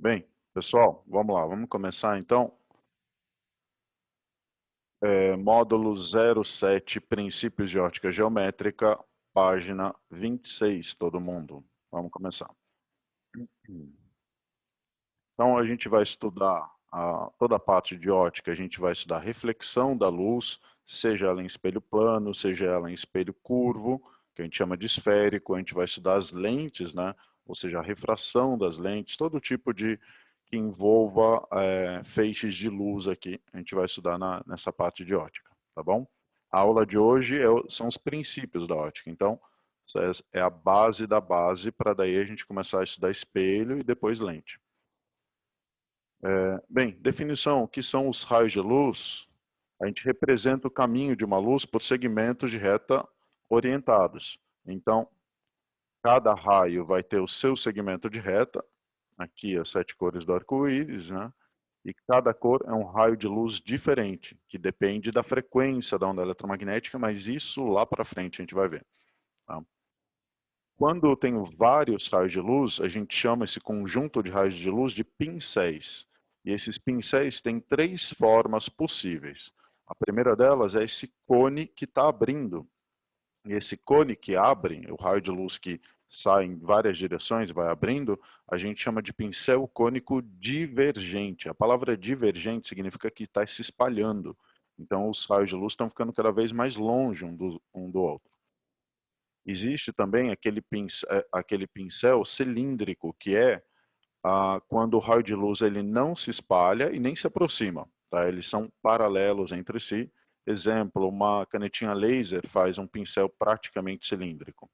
Bem, pessoal, vamos lá, vamos começar então. Módulo 07, Princípios de Ótica Geométrica, página 26, todo mundo. Vamos começar. Então, a gente vai estudar toda a parte de ótica, a gente vai estudar a reflexão da luz, seja ela em espelho plano, seja ela em espelho curvo, que a gente chama de esférico, a gente vai estudar as lentes, né? Ou seja, a refração das lentes, todo tipo de que envolva feixes de luz aqui, a gente vai estudar nessa parte de ótica, tá bom? A aula de hoje são os princípios da ótica, então é a base da base para daí a gente começar a estudar espelho e depois lente. Bem, definição, o que são os raios de luz? A gente representa o caminho de uma luz por segmentos de reta orientados. Então, cada raio vai ter o seu segmento de reta, aqui as 7 cores do arco-íris, né? E cada cor é um raio de luz diferente, que depende da frequência da onda eletromagnética, mas isso lá para frente a gente vai ver. Tá? Quando eu tenho vários raios de luz, a gente chama esse conjunto de raios de luz de pincéis. E esses pincéis têm 3 formas possíveis. A primeira delas é esse cone que está abrindo. E esse cone que abre, o raio de luz que sai em várias direções, vai abrindo, a gente chama de pincel cônico divergente. A palavra divergente significa que está se espalhando. Então, os raios de luz estão ficando cada vez mais longe um do outro. Existe também aquele pincel cilíndrico, que é quando o raio de luz ele não se espalha e nem se aproxima. Tá? Eles são paralelos entre si. Exemplo, uma canetinha laser faz um pincel praticamente cilíndrico.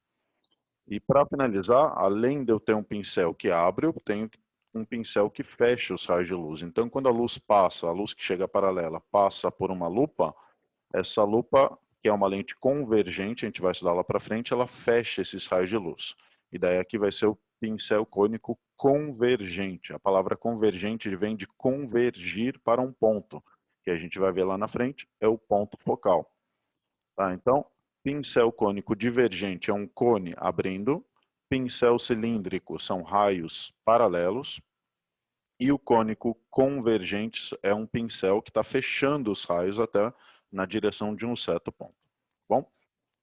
E para finalizar, além de eu ter um pincel que abre, eu tenho um pincel que fecha os raios de luz. Então, quando a luz passa, a luz que chega paralela, passa por uma lupa, essa lupa, que é uma lente convergente, a gente vai estudar lá para frente, ela fecha esses raios de luz. E daí aqui vai ser o pincel cônico convergente. A palavra convergente vem de convergir para um ponto, que a gente vai ver lá na frente, é o ponto focal. Tá? Então, pincel cônico divergente é um cone abrindo, pincel cilíndrico são raios paralelos, e o cônico convergente é um pincel que está fechando os raios até na direção de um certo ponto. Bom,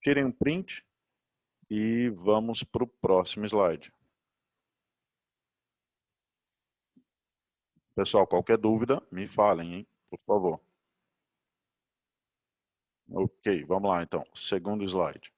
tirem um print e vamos para o próximo slide. Pessoal, qualquer dúvida, me falem, hein? Por favor. Ok, vamos lá então. Segundo slide.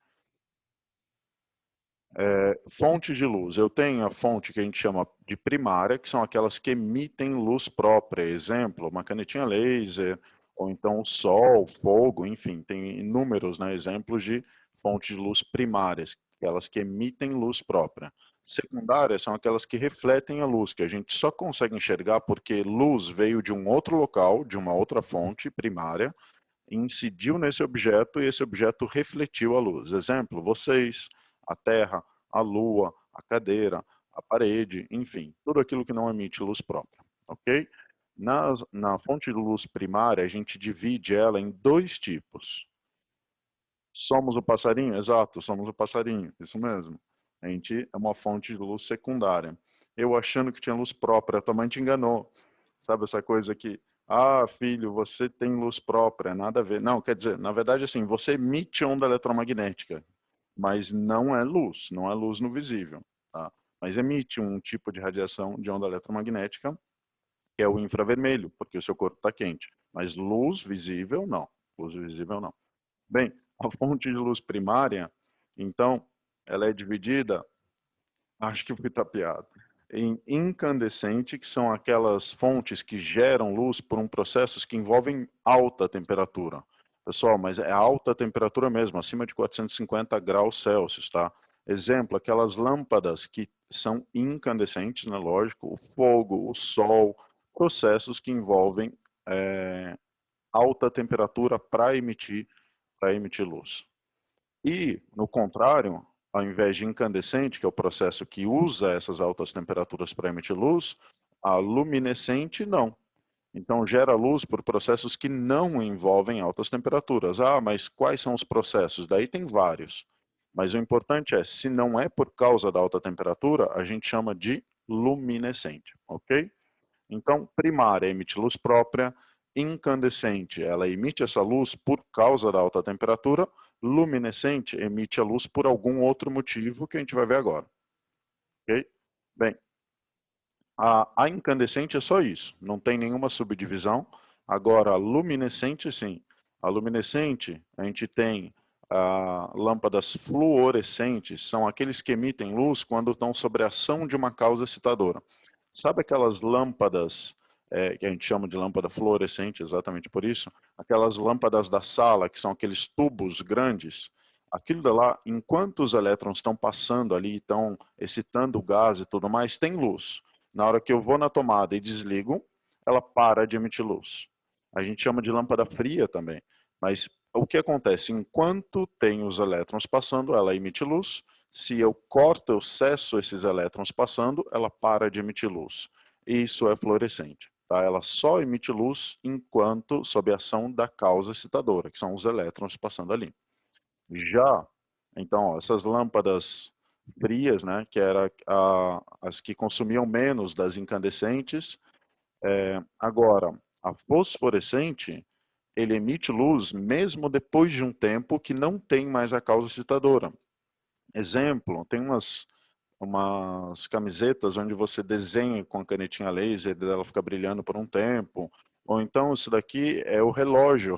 Fontes de luz. Eu tenho a fonte que a gente chama de primária, que são aquelas que emitem luz própria. Exemplo, uma canetinha laser, ou então o sol, fogo, enfim, tem inúmeros, né, exemplos de fontes de luz primárias, aquelas que emitem luz própria. Secundárias são aquelas que refletem a luz, que a gente só consegue enxergar porque luz veio de um outro local, de uma outra fonte primária, incidiu nesse objeto e esse objeto refletiu a luz. Exemplo, vocês, a Terra, a Lua, a cadeira, a parede, enfim, tudo aquilo que não emite luz própria, ok? Na fonte de luz primária, a gente divide ela em 2 tipos. Somos o passarinho? Exato, somos o passarinho, isso mesmo. A gente é uma fonte de luz secundária. Eu achando que tinha luz própria, a tua mãe te enganou. Sabe essa coisa que, filho, você tem luz própria, nada a ver. Não, quer dizer, na verdade, assim, você emite onda eletromagnética, mas não é luz no visível, tá? Mas emite um tipo de radiação de onda eletromagnética, que é o infravermelho, porque o seu corpo está quente. Mas luz visível, não. Luz visível, não. Bem, a fonte de luz primária, então, ela é dividida, acho que fui tapeado, em incandescente, que são aquelas fontes que geram luz por processos que envolvem alta temperatura. Pessoal, mas é alta temperatura mesmo, acima de 450 graus Celsius, tá? Exemplo, aquelas lâmpadas que são incandescentes, né, lógico, o fogo, o sol, processos que envolvem alta temperatura para emitir luz. E, no contrário, ao invés de incandescente, que é o processo que usa essas altas temperaturas para emitir luz, a luminescente não. Então, gera luz por processos que não envolvem altas temperaturas. Mas quais são os processos? Daí tem vários. Mas o importante se não é por causa da alta temperatura, a gente chama de luminescente, ok? Então, primária emite luz própria, incandescente, ela emite essa luz por causa da alta temperatura, luminescente emite a luz por algum outro motivo que a gente vai ver agora. Ok? Bem, a incandescente é só isso, não tem nenhuma subdivisão. Agora, a luminescente, sim. A luminescente, a gente tem lâmpadas fluorescentes, são aqueles que emitem luz quando estão sob a ação de uma causa excitadora. Sabe aquelas lâmpadas que a gente chama de lâmpada fluorescente, exatamente por isso? Aquelas lâmpadas da sala, que são aqueles tubos grandes. Aquilo de lá, enquanto os elétrons estão passando ali, estão excitando o gás e tudo mais, tem luz. Na hora que eu vou na tomada e desligo, ela para de emitir luz. A gente chama de lâmpada fria também. Mas o que acontece? Enquanto tem os elétrons passando, ela emite luz. Se eu corto, eu cesso esses elétrons passando, ela para de emitir luz. Isso é fluorescente. Tá? Ela só emite luz enquanto sob a ação da causa excitadora, que são os elétrons passando ali. Já, então, ó, essas lâmpadas frias, né, que eram as que consumiam menos das incandescentes, agora, a fosforescente, ele emite luz mesmo depois de um tempo que não tem mais a causa excitadora. Exemplo, tem umas camisetas onde você desenha com a canetinha laser e ela fica brilhando por um tempo. Ou então isso daqui é o relógio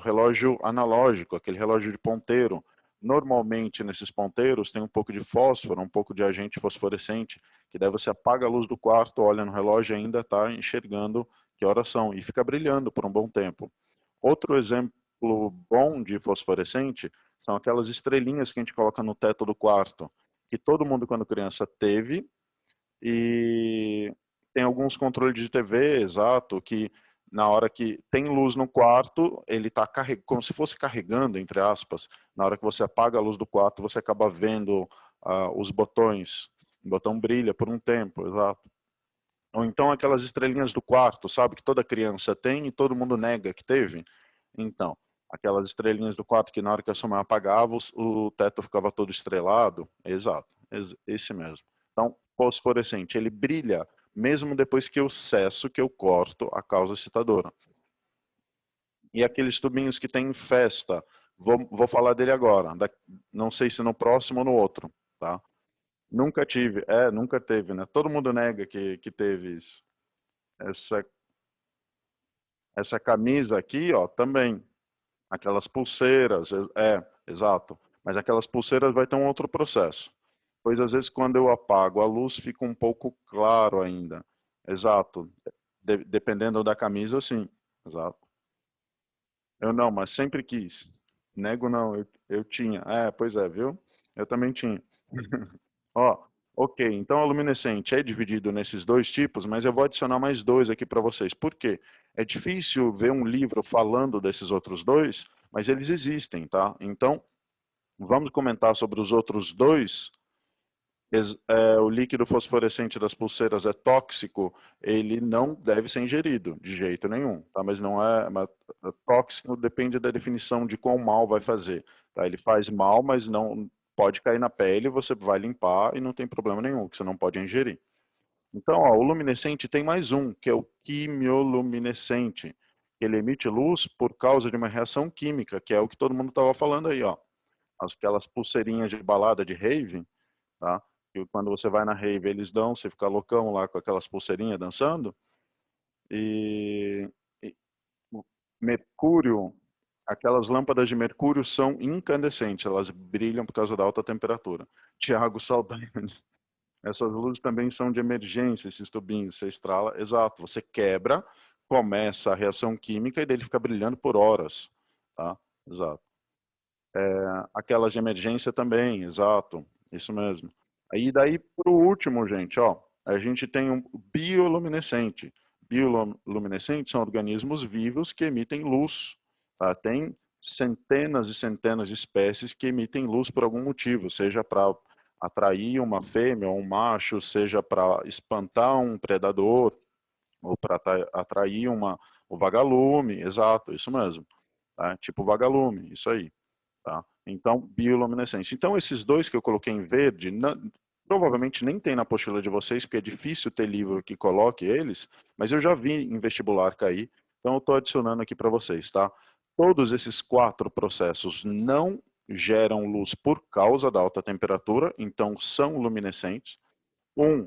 analógico, aquele relógio de ponteiro. Normalmente nesses ponteiros tem um pouco de fósforo, um pouco de agente fosforescente, que daí você apaga a luz do quarto, olha no relógio e ainda está enxergando que horas são e fica brilhando por um bom tempo. Outro exemplo bom de fosforescente são aquelas estrelinhas que a gente coloca no teto do quarto, que todo mundo quando criança teve, e tem alguns controles de TV, exato, que na hora que tem luz no quarto, ele está como se fosse carregando, entre aspas. Na hora que você apaga a luz do quarto, você acaba vendo os botões. O botão brilha por um tempo, exato. Ou então aquelas estrelinhas do quarto, sabe, que toda criança tem e todo mundo nega que teve. Então, aquelas estrelinhas do quarto que na hora que a sua mãe apagava, o teto ficava todo estrelado. Exato, esse mesmo. Então, fosforescente, ele brilha mesmo depois que eu cesso, que eu corto a causa excitadora. E aqueles tubinhos que tem em festa, vou falar dele agora, não sei se no próximo ou no outro, tá? Nunca tive, nunca teve, né? Todo mundo nega que teve isso. Essa, essa camisa aqui, ó, também. Aquelas pulseiras, exato. Mas aquelas pulseiras vai ter um outro processo. Pois às vezes quando eu apago a luz fica um pouco claro ainda. Exato. Dependendo da camisa, sim. Exato. Eu não, mas sempre quis. Nego não, eu tinha. Pois é, viu? Eu também tinha. Ó, ok, então a luminescente é dividido nesses dois tipos, mas eu vou adicionar mais dois aqui para vocês. Por quê? É difícil ver um livro falando desses outros dois, mas eles existem, tá? Então, vamos comentar sobre os outros dois. O líquido fosforescente das pulseiras é tóxico, ele não deve ser ingerido de jeito nenhum, tá? Mas não é tóxico, depende da definição de quão mal vai fazer, tá? Ele faz mal, mas não pode cair na pele, você vai limpar e não tem problema nenhum, que você não pode ingerir. Então, ó, o luminescente tem mais um, que é o quimioluminescente. Ele emite luz por causa de uma reação química, que é o que todo mundo estava falando aí, ó. Aquelas pulseirinhas de balada de rave, tá? E quando você vai na rave, eles dão, você fica loucão lá com aquelas pulseirinhas dançando. E mercúrio, aquelas lâmpadas de mercúrio são incandescentes, elas brilham por causa da alta temperatura. Tiago Saldanha, essas luzes também são de emergência, esses tubinhos, você estrala, exato, você quebra, começa a reação química e daí ele fica brilhando por horas, tá? Exato. Aquelas de emergência também, exato, isso mesmo. Aí daí para o último, gente, ó, a gente tem um bioluminescente. Bioluminescentes são organismos vivos que emitem luz. Tá? Tem centenas e centenas de espécies que emitem luz por algum motivo, seja para atrair uma fêmea ou um macho, seja para espantar um predador, ou para atrair o vagalume, exato, isso mesmo. Tá? Tipo vagalume, isso aí. Tá? Então, bioluminescência. Então, esses dois que eu coloquei em verde, Provavelmente nem tem na apostila de vocês, porque é difícil ter livro que coloque eles, mas eu já vi em vestibular cair, então eu estou adicionando aqui para vocês, tá? Todos esses 4 processos não geram luz por causa da alta temperatura, então são luminescentes. Um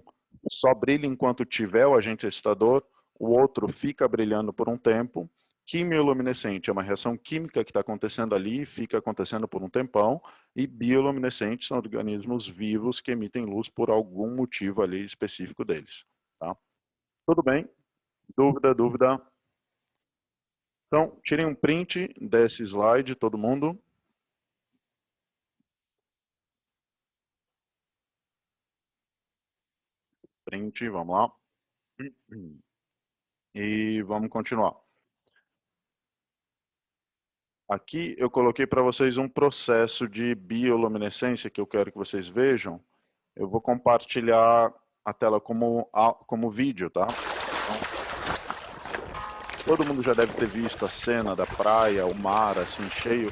só brilha enquanto tiver o agente excitador, o outro fica brilhando por um tempo. Quimioluminescente é uma reação química que está acontecendo ali e fica acontecendo por um tempão. E bioluminescentes são organismos vivos que emitem luz por algum motivo ali específico deles. Tá? Tudo bem? Dúvida, dúvida? Então, tirem um print desse slide, todo mundo. Print, vamos lá. E vamos continuar. Aqui eu coloquei para vocês um processo de bioluminescência que eu quero que vocês vejam. Eu vou compartilhar a tela como vídeo, tá? Então, todo mundo já deve ter visto a cena da praia, o mar assim cheio,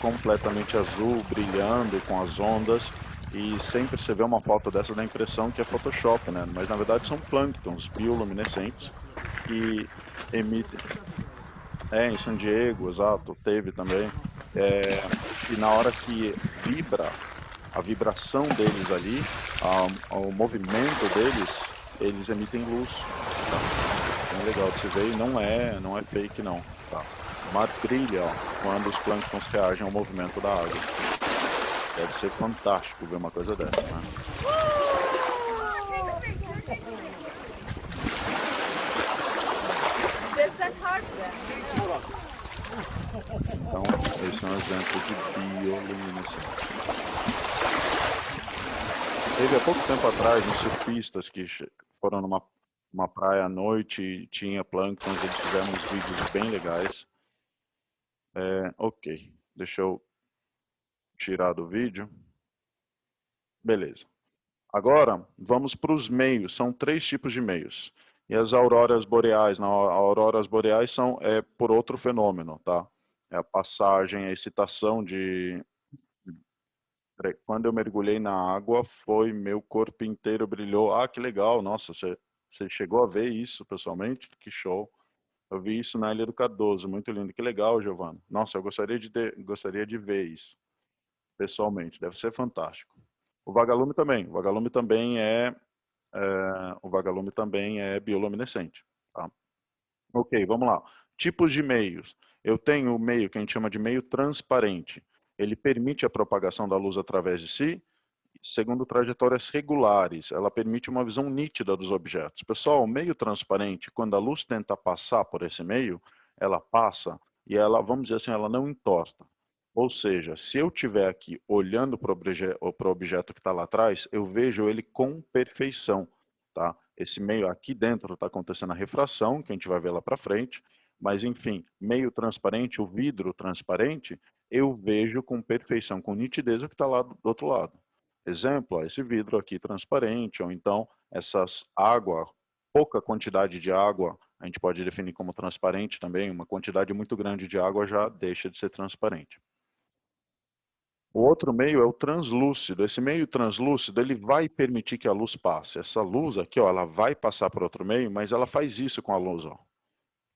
completamente azul, brilhando com as ondas. E sempre você vê uma foto dessa, dá a impressão que é Photoshop, né? Mas na verdade são plânctons bioluminescentes que emitem. Em San Diego, exato, teve também. E na hora que vibra, a vibração deles ali, o movimento deles, eles emitem luz. Tá? Bem legal de se ver e não é fake não. Tá? O mar brilha quando os plânctons reagem ao movimento da água. Deve ser fantástico ver uma coisa dessa, né? Então, esse é um exemplo de bioluminescência. Teve há pouco tempo atrás uns surfistas que foram numa praia à noite e tinha plânctons, eles fizeram uns vídeos bem legais. Ok, deixa eu tirar do vídeo. Beleza. Agora, vamos para os meios. São 3 tipos de meios. E as auroras boreais, não, auroras boreais são por outro fenômeno, tá? É a passagem, a excitação de... Quando eu mergulhei na água, foi meu corpo inteiro brilhou. Ah, que legal, nossa, você chegou a ver isso pessoalmente? Que show. Eu vi isso na Ilha do Cardoso, muito lindo. Que legal, Giovana. Nossa, eu gostaria de ver isso pessoalmente, deve ser fantástico. O vagalume também, o vagalume também é bioluminescente. Tá? Ok, vamos lá. Tipos de meios. Eu tenho o meio que a gente chama de meio transparente. Ele permite a propagação da luz através de si, segundo trajetórias regulares. Ela permite uma visão nítida dos objetos. Pessoal, o meio transparente, quando a luz tenta passar por esse meio, ela passa e ela, vamos dizer assim, ela não entorta. Ou seja, se eu estiver aqui olhando para o objeto que está lá atrás, eu vejo ele com perfeição. Tá? Esse meio aqui dentro está acontecendo a refração, que a gente vai ver lá para frente, mas enfim, meio transparente, o vidro transparente, eu vejo com perfeição, com nitidez o que está lá do outro lado. Exemplo, ó, esse vidro aqui transparente, ou então essas água, pouca quantidade de água, a gente pode definir como transparente também, uma quantidade muito grande de água já deixa de ser transparente. O outro meio é o translúcido. Esse meio translúcido, ele vai permitir que a luz passe. Essa luz aqui, ó, ela vai passar por outro meio, mas ela faz isso com a luz, ó.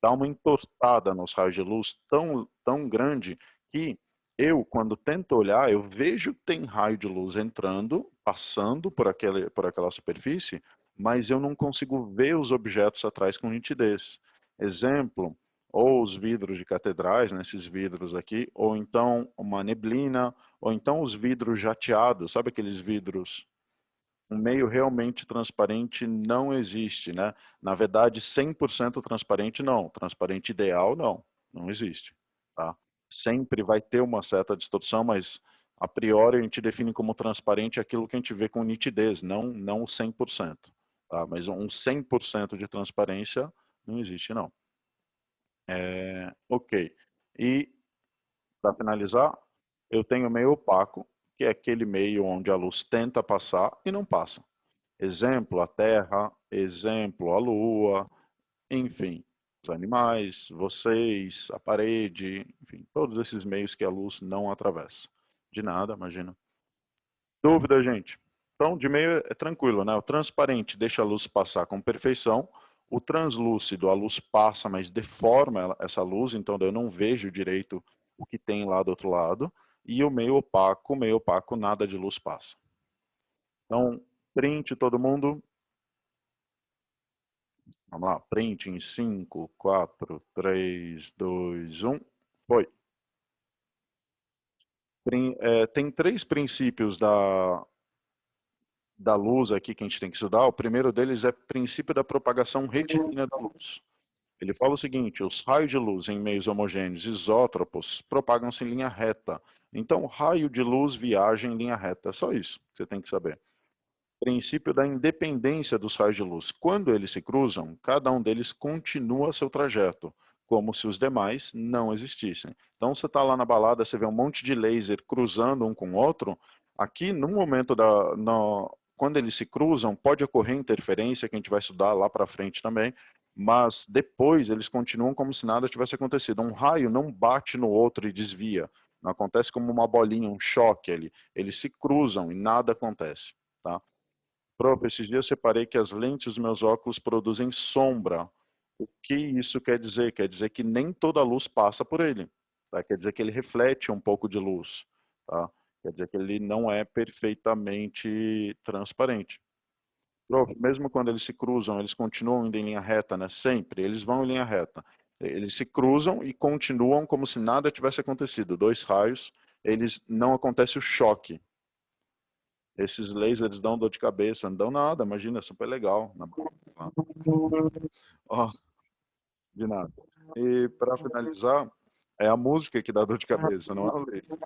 Dá uma entortada nos raios de luz tão grande que eu, quando tento olhar, eu vejo que tem raio de luz entrando, passando por aquela superfície, mas eu não consigo ver os objetos atrás com nitidez. Exemplo, ou os vidros de catedrais, nesses vidros aqui, ou então uma neblina, ou então os vidros jateados, sabe aqueles vidros? Um meio realmente transparente não existe, né? Na verdade, 100% transparente não. Transparente ideal não existe, tá? Sempre vai ter uma certa distorção, mas a priori a gente define como transparente aquilo que a gente vê com nitidez, não 100%, tá? Mas um 100% de transparência não existe não. Ok. E para finalizar, eu tenho meio opaco, que é aquele meio onde a luz tenta passar e não passa. Exemplo, a Terra, exemplo, a Lua, enfim, os animais, vocês, a parede, enfim, todos esses meios que a luz não atravessa. De nada, imagina. Dúvida, gente? Então, de meio é tranquilo, né? O transparente deixa a luz passar com perfeição. O translúcido, a luz passa, mas deforma essa luz, então eu não vejo direito o que tem lá do outro lado. E o meio opaco, nada de luz passa. Então, print todo mundo. Vamos lá, print em 5, 4, 3, 2, 1. Foi. Tem 3 princípios da luz aqui que a gente tem que estudar. O primeiro deles é o princípio da propagação retilínea da luz. Ele fala o seguinte: os raios de luz em meios homogêneos isótropos propagam-se em linha reta. Então, raio de luz viaja em linha reta. É só isso que você tem que saber. Princípio da independência dos raios de luz. Quando eles se cruzam, cada um deles continua seu trajeto, como se os demais não existissem. Então, você está lá na balada, você vê um monte de laser cruzando um com o outro. Aqui, no momento quando eles se cruzam, pode ocorrer interferência, que a gente vai estudar lá para frente também, mas depois eles continuam como se nada tivesse acontecido. Um raio não bate no outro e desvia. Não acontece como uma bolinha, um choque ali. Eles se cruzam e nada acontece. Tá? Prof, esses dias eu separei que as lentes dos meus óculos produzem sombra. O que isso quer dizer? Quer dizer que nem toda a luz passa por ele. Tá? Quer dizer que ele reflete um pouco de luz. Tá? Quer dizer que ele não é perfeitamente transparente. Prof, mesmo quando eles se cruzam, eles continuam indo em linha reta, né? Sempre, eles vão em linha reta. Eles se cruzam e continuam como se nada tivesse acontecido. 2 raios, eles não acontece o choque. Esses lasers dão dor de cabeça, não dão nada, imagina, é super legal. Ó, de nada. E para finalizar, é a música que dá dor de cabeça, não é o laser.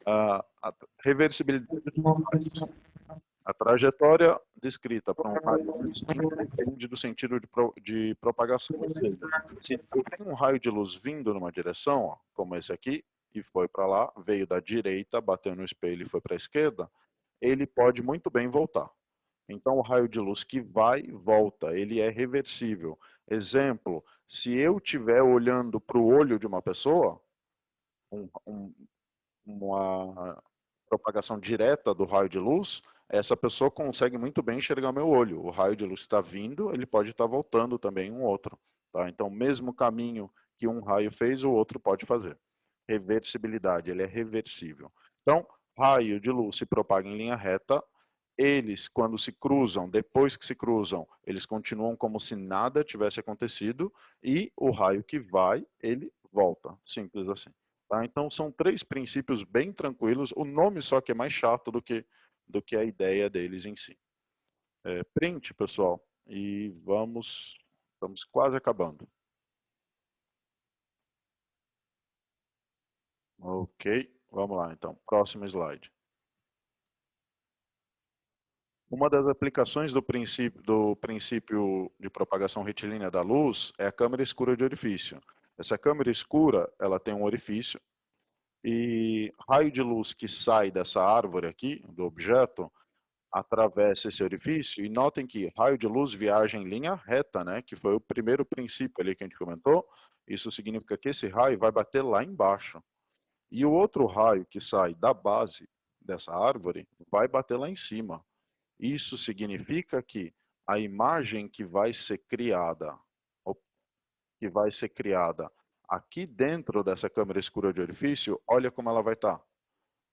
A reversibilidade dos raios. A trajetória descrita para um raio depende do sentido de propagação. Ou seja, se eu tenho um raio de luz vindo numa direção, ó, como esse aqui, e foi para lá, veio da direita, bateu no espelho e foi para a esquerda, ele pode muito bem voltar. Então, o raio de luz que vai, volta, ele é reversível. Exemplo, se eu estiver olhando para o olho de uma pessoa, uma propagação direta do raio de luz, essa pessoa consegue muito bem enxergar meu olho. O raio de luz está vindo, ele pode estar voltando também um outro. Tá? Então, mesmo caminho que um raio fez, o outro pode fazer. Reversibilidade, ele é reversível. Então, raio de luz se propaga em linha reta, eles, quando se cruzam, depois que se cruzam, eles continuam como se nada tivesse acontecido, e o raio que vai, ele volta. Simples assim. Tá? Então, são 3 princípios bem tranquilos, o nome só que é mais chato do que a ideia deles em si. Print, pessoal, e estamos quase acabando. Ok, vamos lá então, próximo slide. Uma das aplicações do princípio de propagação retilínea da luz é a câmara escura de orifício. Essa câmara escura, ela tem um orifício e raio de luz que sai dessa árvore aqui, do objeto, atravessa esse orifício, e notem que raio de luz viaja em linha reta, né? Que foi o primeiro princípio ali que a gente comentou. Isso significa que esse raio vai bater lá embaixo. E o outro raio que sai da base dessa árvore vai bater lá em cima. Isso significa que a imagem que vai ser criada aqui dentro dessa câmara escura de orifício, olha como ela vai estar.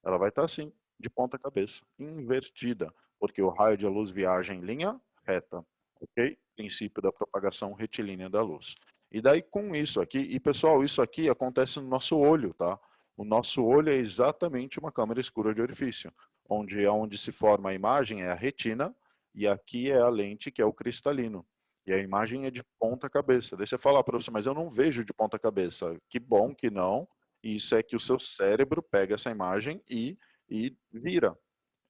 Ela vai estar assim, de ponta cabeça, invertida, porque o raio de luz viaja em linha reta, ok? Princípio da propagação retilínea da luz. E daí com isso aqui, e pessoal, isso aqui acontece no nosso olho, tá? O nosso olho é exatamente uma câmara escura de orifício, onde se forma a imagem é a retina, e aqui é a lente, que é o cristalino. E a imagem é de ponta cabeça. Daí você fala, professor, mas eu não vejo de ponta cabeça. Que bom que não, isso é que o seu cérebro pega essa imagem e vira.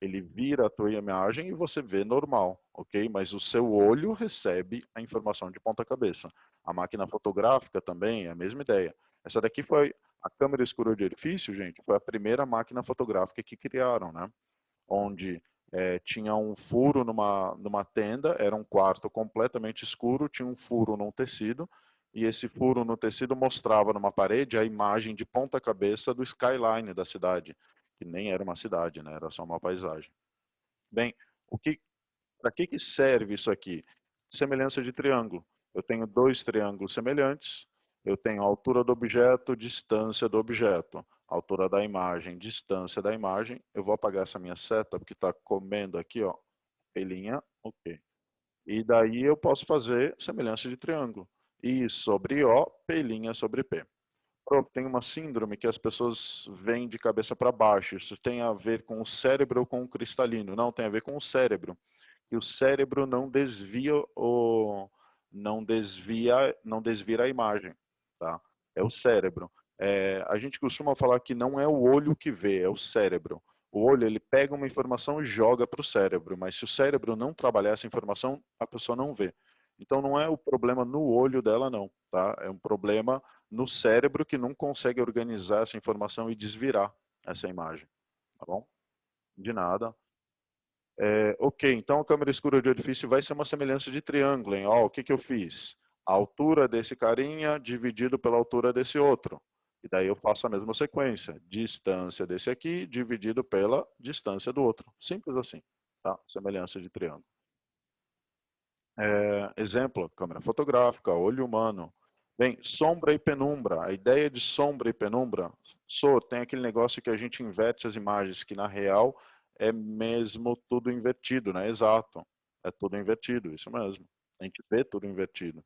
Ele vira a tua imagem e você vê normal, ok? Mas o seu olho recebe a informação de ponta cabeça. A máquina fotográfica também é a mesma ideia. Essa daqui foi a câmera escura de orifício, gente, foi a primeira máquina fotográfica que criaram, né? Onde tinha um furo numa tenda, era um quarto completamente escuro, tinha um furo num tecido, e esse furo no tecido mostrava numa parede a imagem de ponta cabeça do skyline da cidade, que nem era uma cidade, né? Era só uma paisagem. Bem, Para que serve isso aqui? Semelhança de triângulo. Eu tenho dois triângulos semelhantes, eu tenho a altura do objeto, distância do objeto, altura da imagem, distância da imagem. Eu vou apagar essa minha seta, porque está comendo aqui, ó, pelinha, ok. E daí eu posso fazer semelhança de triângulo. I sobre O, pelinha sobre P. Pronto, tem uma síndrome que as pessoas veem de cabeça para baixo. Isso tem a ver com o cérebro ou com o cristalino? Não, tem a ver com o cérebro. E o cérebro não desvia a imagem, tá? É o cérebro. A gente costuma falar que não é o olho que vê, é o cérebro. O olho, ele pega uma informação e joga para o cérebro, mas se o cérebro não trabalhar essa informação, a pessoa não vê. Então não é o problema no olho dela, não, tá? É um problema no cérebro que não consegue organizar essa informação e desvirar essa imagem, tá bom? De nada. Ok, então a câmera escura de orifício vai ser uma semelhança de triângulo, hein? Ó, o que eu fiz? A altura desse carinha dividido pela altura desse outro. E daí eu faço a mesma sequência. Distância desse aqui dividido pela distância do outro. Simples assim, tá? Semelhança de triângulo. Exemplo, câmera fotográfica, olho humano. Bem, sombra e penumbra. A ideia de sombra e penumbra, tem aquele negócio que a gente inverte as imagens, que na real é mesmo tudo invertido, né? Exato. É tudo invertido, isso mesmo. A gente vê tudo invertido.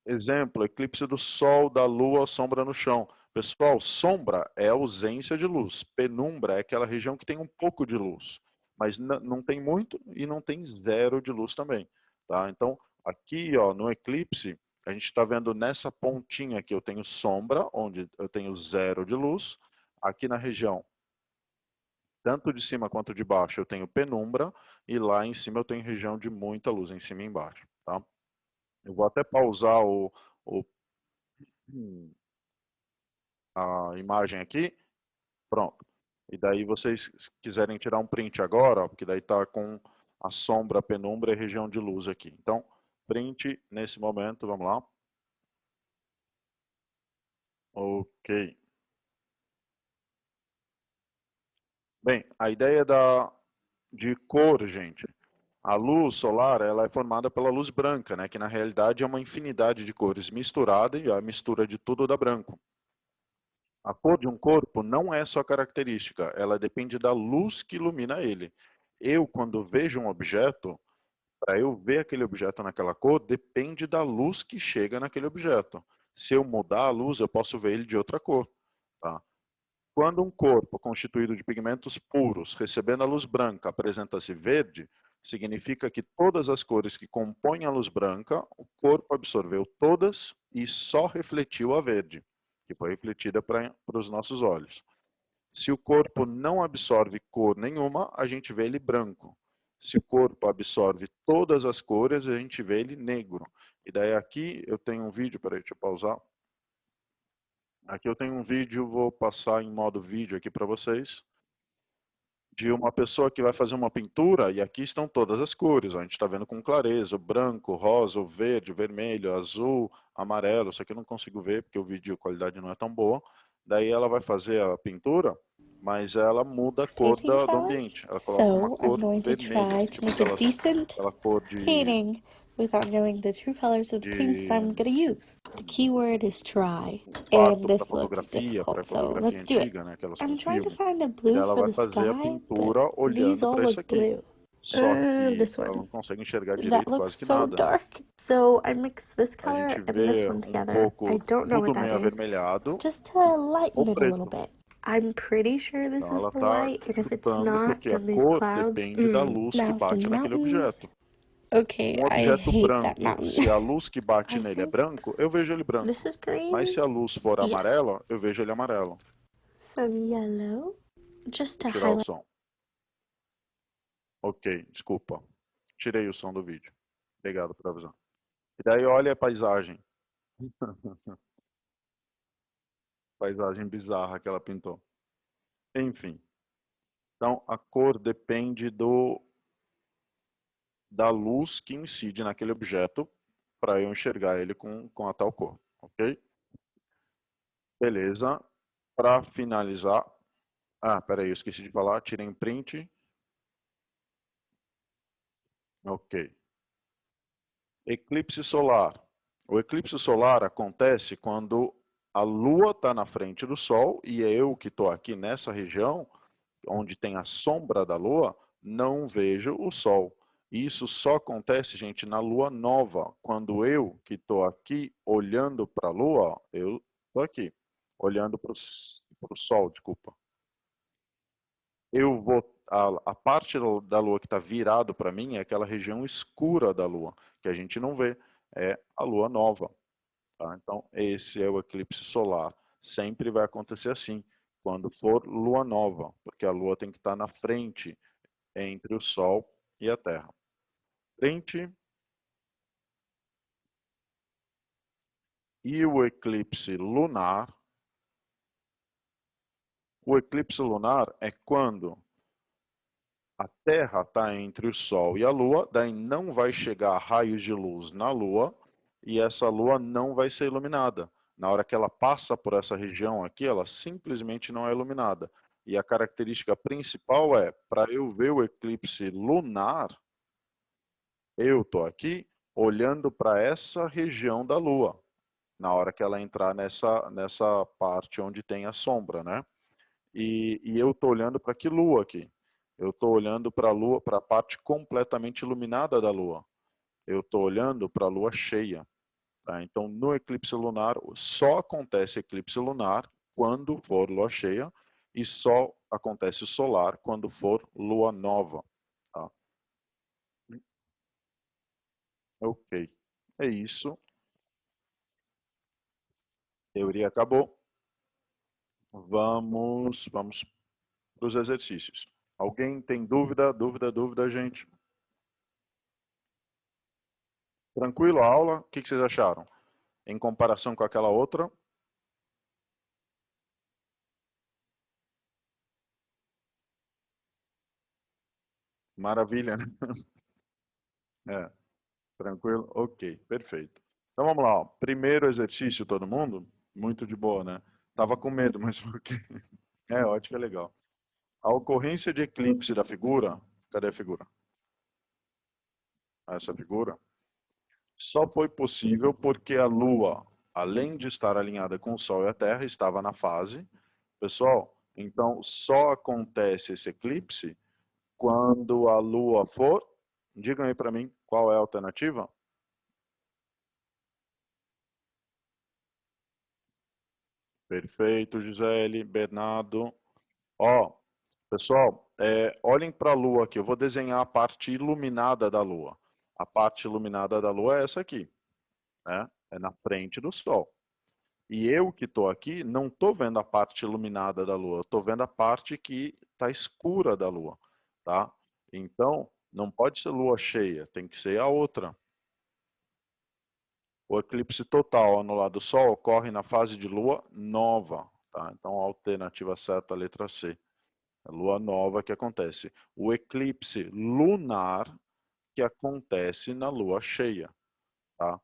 Exemplo, eclipse do sol, da lua, sombra no chão. Pessoal, sombra é ausência de luz. Penumbra é aquela região que tem um pouco de luz, mas não tem muito e não tem zero de luz também. Tá? Então, aqui ó, no eclipse, a gente está vendo nessa pontinha que eu tenho sombra, onde eu tenho zero de luz. Aqui na região, tanto de cima quanto de baixo, eu tenho penumbra. E lá em cima eu tenho região de muita luz, em cima e embaixo. Tá? Eu vou até pausar o a imagem aqui, pronto. E daí vocês quiserem tirar um print agora, ó, porque daí está com a sombra, a penumbra e a região de luz aqui. Então, print nesse momento, vamos lá. Ok. Bem, a ideia de cor, gente. A luz solar, ela é formada pela luz branca, né, que na realidade é uma infinidade de cores misturada e a mistura de tudo dá branco. A cor de um corpo não é só característica, ela depende da luz que ilumina ele. Eu, quando vejo um objeto, para eu ver aquele objeto naquela cor, depende da luz que chega naquele objeto. Se eu mudar a luz, eu posso ver ele de outra cor. Tá? Quando um corpo constituído de pigmentos puros, recebendo a luz branca, apresenta-se verde, significa que todas as cores que compõem a luz branca, o corpo absorveu todas e só refletiu a verde, que foi refletida para os nossos olhos. Se o corpo não absorve cor nenhuma, a gente vê ele branco. Se o corpo absorve todas as cores, a gente vê ele negro. E daí aqui eu tenho um vídeo, peraí, deixa eu pausar. Aqui eu tenho um vídeo, vou passar em modo vídeo aqui para vocês, de uma pessoa que vai fazer uma pintura, e aqui estão todas as cores, ó, a gente está vendo com clareza, o branco, o rosa, o verde, o vermelho, o azul, amarelo, isso aqui eu não consigo ver, porque o vídeo, a qualidade não é tão boa. Daí ela vai fazer a pintura, mas ela muda a cor Painting do challenge. ambiente, ela coloca uma So I'm cor going to vermelha, try to tipo make a decent aquela cor de, painting without knowing the true colors of the paints de I'm gonna use. The keyword is try, um and quarto para this looks fotografia, para difficult, so fotografia let's do it. antiga, né, aquelas com I'm trying to filme, find a e blue daí ela for vai the fazer a sky, but pintura these olhando all para isso look aqui. blue. Só que This ela one. não consegue enxergar That direito looks quase que so nada. dark. So I mixed this A gente color and this vê one um together. I pouco, don't know what tudo that meio is. avermelhado Just to ou lighten it a little preto. bit. I'm pretty sure this Então is ela the está light, and if it's chutando not, porque a then these cor clouds. depende da luz que Now some bate naquele mountains. objeto. Okay, Um I objeto hate that branco, mountain. se a luz que bate I nele é think branco, eu vejo ele this branco. is green. Mas se a luz for Yes. amarela, eu vejo ele amarelo. Some yellow. Just Vou to tirar o highlight. som. Ok, desculpa. Tirei o som do vídeo. Obrigado por avisar. E daí olha a paisagem. Paisagem bizarra que ela pintou. Enfim. Então, a cor depende da luz que incide naquele objeto para eu enxergar ele com a tal cor, ok? Beleza. Para finalizar... Ah, peraí, eu esqueci de falar. Tirei um print. Ok. Eclipse solar. O eclipse solar acontece quando a Lua está na frente do Sol e eu que estou aqui nessa região, onde tem a sombra da Lua, não vejo o Sol. Isso só acontece, gente, na Lua nova. Quando eu que estou aqui olhando para a Lua, eu estou aqui, olhando para o Sol, desculpa. Eu vou a parte da Lua que está virado para mim é aquela região escura da Lua, que a gente não vê, é a Lua nova. Tá? Então, esse é o eclipse solar. Sempre vai acontecer assim, quando for Lua nova, porque a Lua tem que estar na frente entre o Sol e a Terra. Frente e o eclipse lunar. O eclipse lunar é quando a Terra está entre o Sol e a Lua, daí não vai chegar raios de luz na Lua e essa Lua não vai ser iluminada. Na hora que ela passa por essa região aqui, ela simplesmente não é iluminada. E a característica principal é, para eu ver o eclipse lunar, eu estou aqui olhando para essa região da Lua, na hora que ela entrar nessa parte onde tem a sombra, né? E eu estou olhando para que Lua aqui? Eu estou olhando para a Lua, para a parte completamente iluminada da Lua. Eu estou olhando para a Lua cheia. Tá? Então, no eclipse lunar, só acontece eclipse lunar quando for Lua cheia e só acontece solar quando for Lua nova. Tá? Ok. É isso. Teoria acabou. Vamos para os exercícios. Alguém tem dúvida? Dúvida, gente? Tranquilo a aula? O que vocês acharam? Em comparação com aquela outra? Maravilha, né? É, tranquilo? Ok, perfeito. Então vamos lá, ó. Primeiro exercício, todo mundo? Muito de boa, né? Tava com medo, mas por quê? É, ótimo, é legal. A ocorrência de eclipse da figura, cadê a figura? Essa figura, só foi possível porque a Lua, além de estar alinhada com o Sol e a Terra, estava na fase. Pessoal, então só acontece esse eclipse quando a Lua for. Digam aí para mim qual é a alternativa. Perfeito, Gisele, Bernardo. Ó, pessoal, olhem para a Lua aqui. Eu vou desenhar a parte iluminada da Lua. A parte iluminada da Lua é essa aqui, né? É na frente do Sol. E eu que estou aqui não estou vendo a parte iluminada da Lua. Estou vendo a parte que está escura da Lua, tá? Então, não pode ser Lua cheia. Tem que ser a outra. O eclipse total anulado do Sol ocorre na fase de Lua nova, tá? Então, a alternativa certa, a letra C. É Lua nova que acontece. O eclipse lunar que acontece na Lua cheia, tá?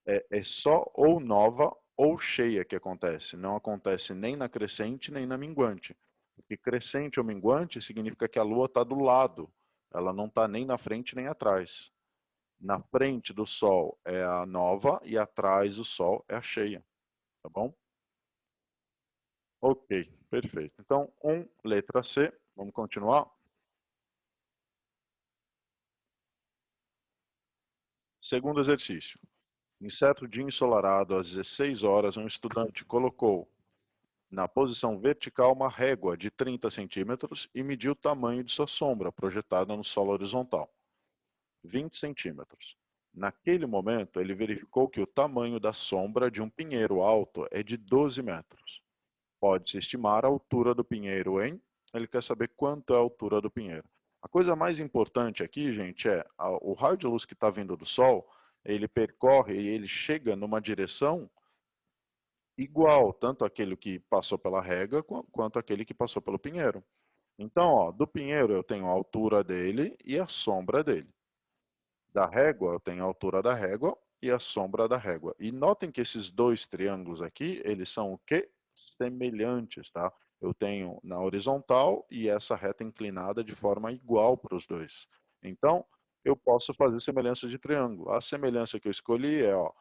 É só ou nova ou cheia que acontece. Não acontece nem na crescente nem na minguante. Porque crescente ou minguante significa que a Lua está do lado. Ela não está nem na frente nem atrás. Na frente do Sol é a nova e atrás do Sol é a cheia. Tá bom? Ok, perfeito. Então, letra C. Vamos continuar. Segundo exercício. Em certo dia ensolarado, às 16 horas, um estudante colocou na posição vertical uma régua de 30 centímetros e mediu o tamanho de sua sombra projetada no solo horizontal, 20 centímetros. Naquele momento, ele verificou que o tamanho da sombra de um pinheiro alto é de 12 metros. Pode-se estimar a altura do pinheiro em... Ele quer saber quanto é a altura do pinheiro. A coisa mais importante aqui, gente, é o raio de luz que está vindo do Sol, ele percorre e ele chega numa direção igual, tanto aquele que passou pela régua quanto aquele que passou pelo pinheiro. Então, ó, do pinheiro eu tenho a altura dele e a sombra dele. Da régua eu tenho a altura da régua e a sombra da régua. E notem que esses dois triângulos aqui, eles são o quê? Semelhantes, tá? Eu tenho na horizontal e essa reta inclinada de forma igual para os dois. Então, eu posso fazer semelhança de triângulo. A semelhança que eu escolhi é, ó,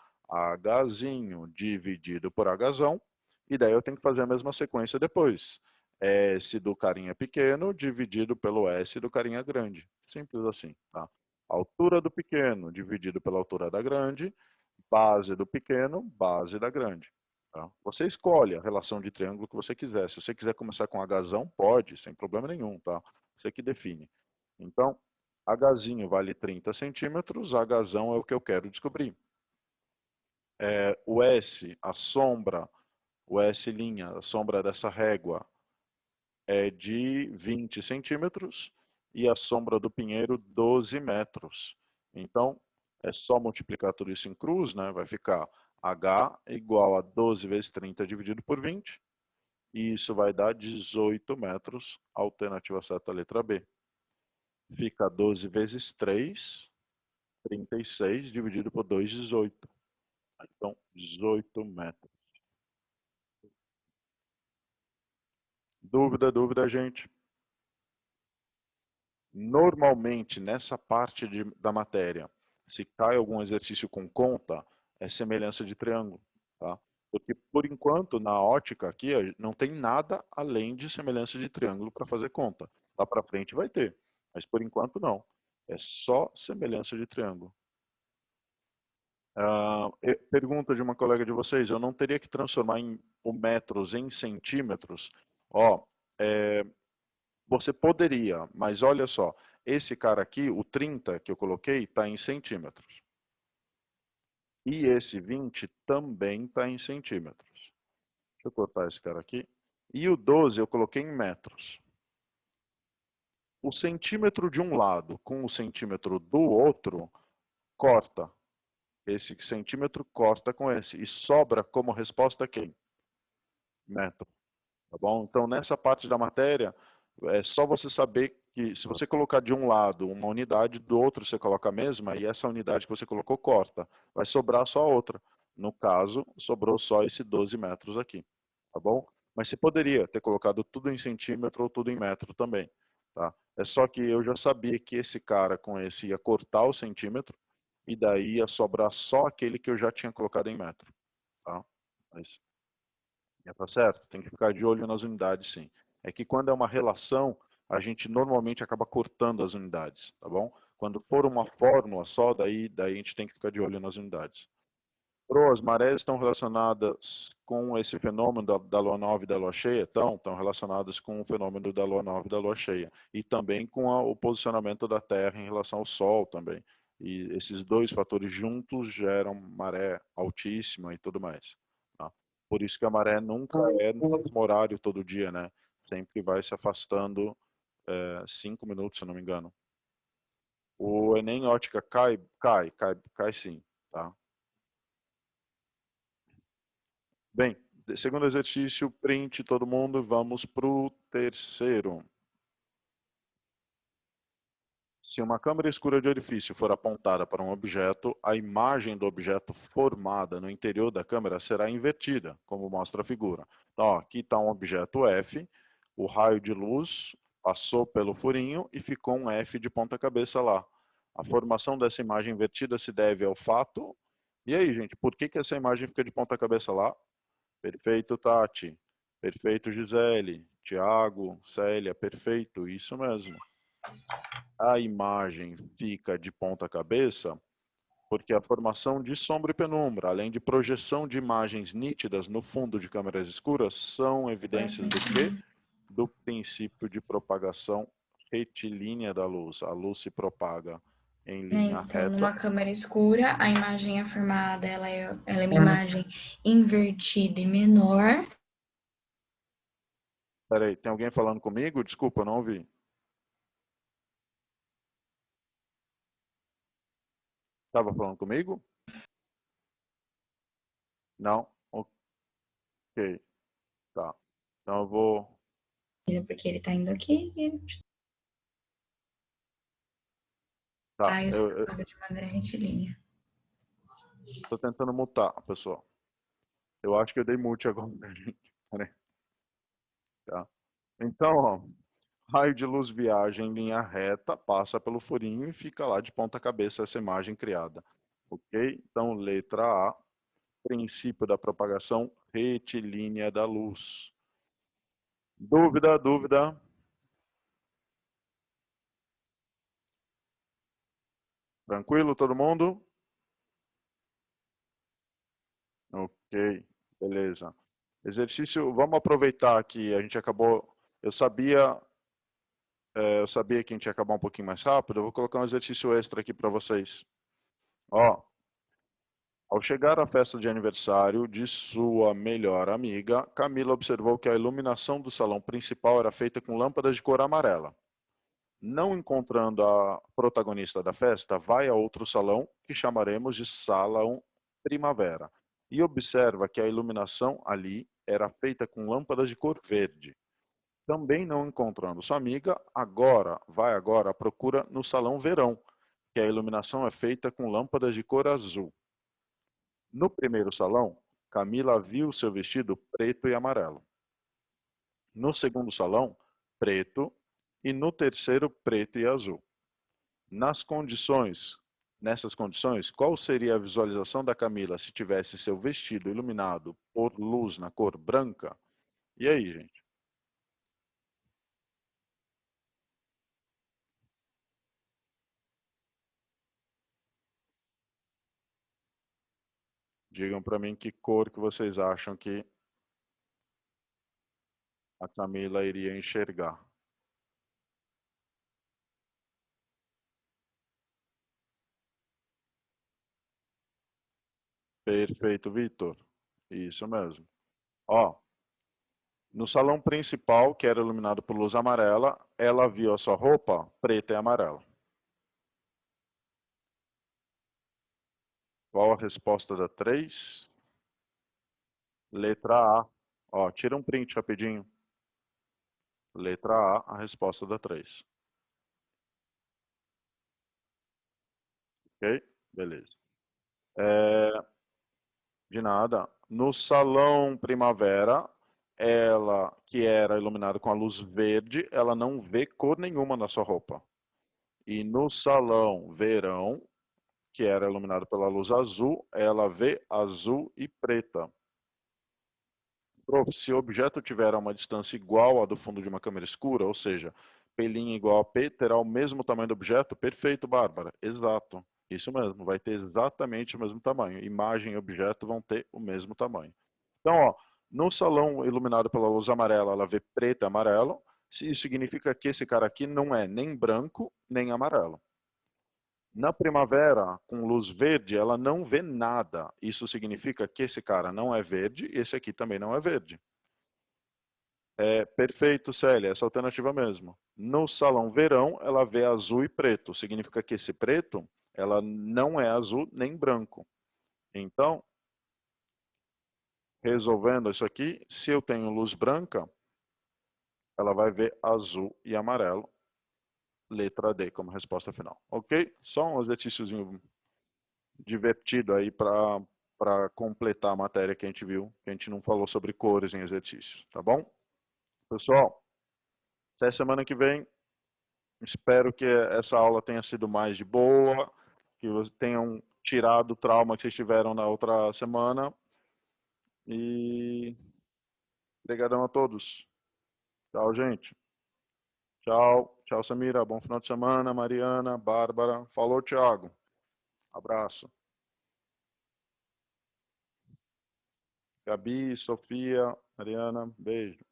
Hzinho dividido por Hzão, e daí eu tenho que fazer a mesma sequência depois. S do carinha pequeno dividido pelo S do carinha grande. Simples assim, tá? Altura do pequeno dividido pela altura da grande, base do pequeno, base da grande. Tá? Você escolhe a relação de triângulo que você quiser. Se você quiser começar com Hzão, pode, sem problema nenhum, tá? Você que define. Então, Hzinho vale 30 centímetros, Hzão é o que eu quero descobrir. O S, a sombra, o S', a sombra dessa régua, é de 20 centímetros e a sombra do pinheiro 12 metros. Então, é só multiplicar tudo isso em cruz, né? Vai ficar H igual a 12 vezes 30 dividido por 20, e isso vai dar 18 metros, alternativa certa, letra B. Fica 12 vezes 3, 36, dividido por 2, 18. Então, 18 metros. Dúvida, gente? Normalmente, nessa parte da matéria, se cai algum exercício com conta, é semelhança de triângulo, tá? Porque, por enquanto, na ótica aqui, não tem nada além de semelhança de triângulo para fazer conta. Lá para frente vai ter, mas por enquanto não. É só semelhança de triângulo. Pergunta de uma colega de vocês, eu não teria que transformar o metros em centímetros? Ó, você poderia, mas olha só, esse cara aqui, o 30 que eu coloquei, está em centímetros. E esse 20 também está em centímetros. Deixa eu cortar esse cara aqui. E o 12 eu coloquei em metros. O centímetro de um lado com o centímetro do outro, corta. Esse centímetro corta com esse. E sobra como resposta quem? Metro. Tá bom? Então, nessa parte da matéria, é só você saber que se você colocar de um lado uma unidade, do outro você coloca a mesma, e essa unidade que você colocou corta. Vai sobrar só a outra. No caso, sobrou só esse 12 metros aqui. Tá bom? Mas você poderia ter colocado tudo em centímetro ou tudo em metro também. Tá? É só que eu já sabia que esse cara com esse ia cortar o centímetro, e daí ia sobrar só aquele que eu já tinha colocado em metro. Tá? Mas tá certo? Tem que ficar de olho nas unidades, sim. É que quando é uma relação, a gente normalmente acaba cortando as unidades, tá bom? Quando for uma fórmula só, daí a gente tem que ficar de olho nas unidades. As marés estão relacionadas com esse fenômeno da lua nova e da lua cheia? Estão relacionadas com o fenômeno da lua nova e da lua cheia. E também com o posicionamento da Terra em relação ao Sol também. E esses dois fatores juntos geram maré altíssima e tudo mais. Tá? Por isso que a maré nunca é no mesmo horário todo dia, né? Sempre vai se afastando 5 minutos, se não me engano. O Enem ótica cai sim, tá? Bem, segundo exercício, print todo mundo, vamos para o terceiro. Se uma câmera escura de orifício for apontada para um objeto, a imagem do objeto formada no interior da câmera será invertida, como mostra a figura. Então, ó, aqui está um objeto F, o raio de luz passou pelo furinho e ficou um F de ponta cabeça lá. A formação dessa imagem invertida se deve ao fato... E aí, gente, por que essa imagem fica de ponta cabeça lá? Perfeito, Tati. Perfeito, Gisele. Tiago, Célia, perfeito, isso mesmo. A imagem fica de ponta cabeça porque a formação de sombra e penumbra, além de projeção de imagens nítidas no fundo de câmeras escuras, são evidências do quê? Do princípio de propagação retilínea da luz. A luz se propaga em linha Então, reta. numa câmera escura, a imagem é formada, ela é uma imagem invertida e menor. Peraí, tem alguém falando comigo? Desculpa, não ouvi. Estava falando comigo? Não? Ok, tá. Então eu vou... Porque ele tá indo aqui e Tá, aí se eu propaga de maneira retilínea. tô tentando mutar, pessoal. Eu acho que eu dei mute agora, gente. Peraí. Tá. Então, ó, Raio de luz viaja em linha reta, passa pelo furinho e fica lá de ponta cabeça essa imagem criada. Ok? Então, letra A, princípio da propagação retilínea da luz. Dúvida, dúvida? Tranquilo, todo mundo? Ok, beleza. Exercício, vamos aproveitar que a gente acabou, eu sabia que a gente ia acabar um pouquinho mais rápido, eu vou colocar um exercício extra aqui para vocês. Ó, ao chegar à festa de aniversário de sua melhor amiga, Camila observou que a iluminação do salão principal era feita com lâmpadas de cor amarela. Não encontrando a protagonista da festa, vai a outro salão, que chamaremos de Salão Primavera, e observa que a iluminação ali era feita com lâmpadas de cor verde. Também não encontrando sua amiga, vai agora à procura no Salão Verão, que a iluminação é feita com lâmpadas de cor azul. No primeiro salão, Camila viu seu vestido preto e amarelo. No segundo salão, preto, e no terceiro, preto e azul. Nessas condições, qual seria a visualização da Camila se tivesse seu vestido iluminado por luz na cor branca? E aí, gente? Digam para mim que cor que vocês acham que a Camila iria enxergar. Perfeito, Vitor. Isso mesmo. Ó, no salão principal, que era iluminado por luz amarela, ela viu a sua roupa preta e amarela. Qual a resposta da 3? Letra A. Ó, tira um print rapidinho. Letra A, a resposta da 3. Ok? Beleza. De nada. No salão primavera, ela, que era iluminada com a luz verde, ela não vê cor nenhuma na sua roupa. E no salão verão, que era iluminado pela luz azul, ela vê azul e preta. Prof, se o objeto tiver a uma distância igual à do fundo de uma câmera escura, ou seja, P' igual a P, terá o mesmo tamanho do objeto? Perfeito, Bárbara. Exato. Isso mesmo, vai ter exatamente o mesmo tamanho. Imagem e objeto vão ter o mesmo tamanho. Então, ó, no salão iluminado pela luz amarela, ela vê preto e amarelo. Isso significa que esse cara aqui não é nem branco, nem amarelo. Na primavera, com luz verde, ela não vê nada. Isso significa que esse cara não é verde e esse aqui também não é verde. É perfeito, Célia, essa alternativa mesmo. No salão verão, ela vê azul e preto. Significa que esse preto, ela não é azul nem branco. Então, resolvendo isso aqui, se eu tenho luz branca, ela vai ver azul e amarelo. Letra D como resposta final. Ok? Só um exercíciozinho divertido aí para completar a matéria que a gente viu, que a gente não falou sobre cores em exercícios, tá bom? Pessoal, até semana que vem. Espero que essa aula tenha sido mais de boa, que vocês tenham tirado o trauma que vocês tiveram na outra semana. E obrigadão a todos. Tchau, gente. Tchau. Tchau, Samira. Bom final de semana. Mariana, Bárbara. Falou, Thiago. Abraço. Gabi, Sofia, Mariana, beijo.